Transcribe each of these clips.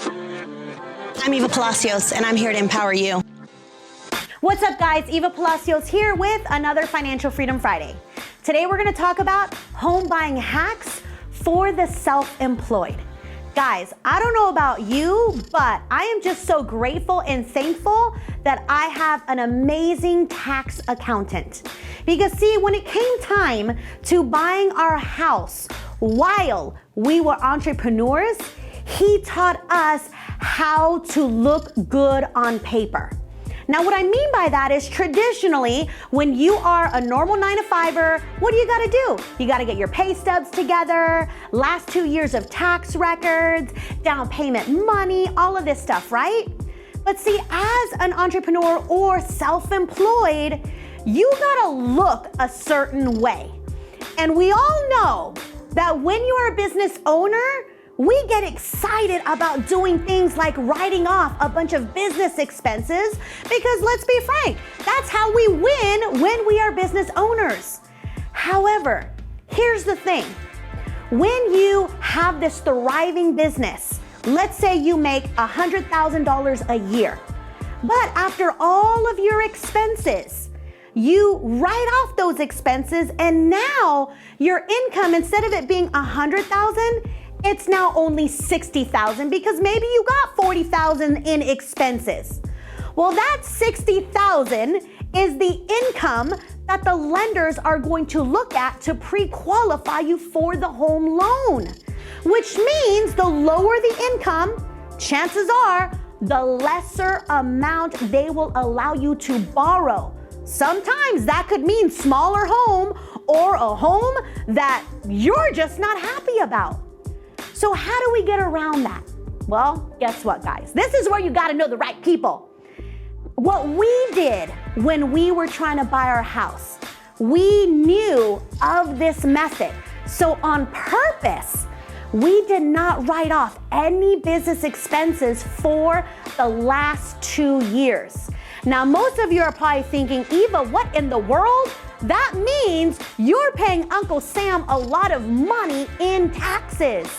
I'm Eva Palacios, and I'm here to empower you. What's up, guys? Eva Palacios here with another Financial Freedom Friday. Today, we're going to talk about home buying hacks for the self-employed. Guys, I don't know about you, but I am just so grateful and thankful that I have an amazing tax accountant. Because see, when it came time to buying our house while we were entrepreneurs, he taught us how to look good on paper. Now, what I mean by that is traditionally, when you are a normal 9-to-5er, what do you gotta do? You gotta get your pay stubs together, last 2 years of tax records, down payment money, all of this stuff, right? But see, as an entrepreneur or self-employed, you gotta look a certain way. And we all know that when you are a business owner, we get excited about doing things like writing off a bunch of business expenses because let's be frank, that's how we win when we are business owners. However, here's the thing. When you have this thriving business, let's say you make $100,000 a year, but after all of your expenses, you write off those expenses and now your income, instead of it being $100,000, it's now only $60,000 because maybe you got $40,000 in expenses. Well, that $60,000 is the income that the lenders are going to look at to pre-qualify you for the home loan, which means the lower the income, chances are the lesser amount they will allow you to borrow. Sometimes that could mean smaller home or a home that you're just not happy about. So how do we get around that? Well, guess what, guys? This is where you gotta know the right people. What we did when we were trying to buy our house, we knew of this method. So on purpose, we did not write off any business expenses for the last 2 years. Now, most of you are probably thinking, Eva, what in the world? That means you're paying Uncle Sam a lot of money in taxes.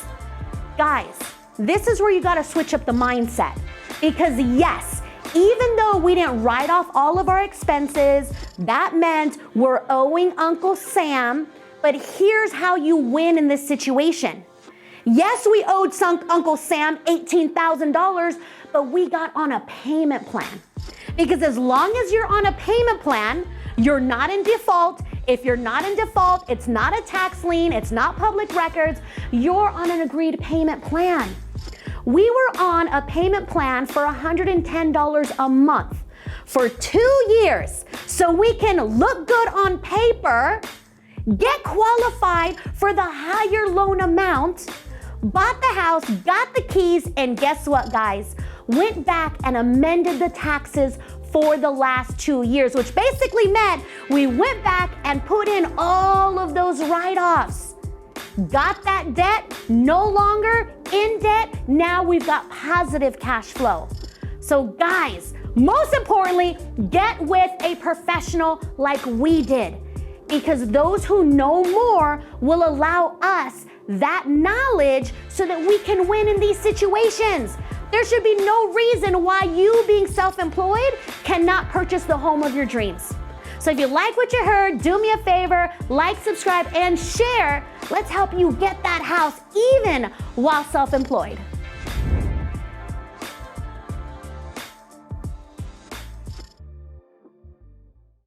Guys, this is where you gotta switch up the mindset. Because yes, even though we didn't write off all of our expenses, that meant we're owing Uncle Sam, but here's how you win in this situation. Yes, we owed Uncle Sam $18,000, but we got on a payment plan. Because as long as you're on a payment plan, you're not in default. If you're not in default, it's not a tax lien, it's not public records, you're on an agreed payment plan. We were on a payment plan for $110 a month for 2 years so we can look good on paper, get qualified for the higher loan amount, bought the house, got the keys, and guess what, guys? Went back and amended the taxes for the last 2 years, which basically meant we went back and put in all of those write-offs. Got that debt, no longer in debt, now we've got positive cash flow. So guys, most importantly, get with a professional like we did, because those who know more will allow us that knowledge so that we can win in these situations. There should be no reason why you, being self-employed, cannot purchase the home of your dreams. So if you like what you heard, do me a favor, like, subscribe, and share. Let's help you get that house even while self-employed.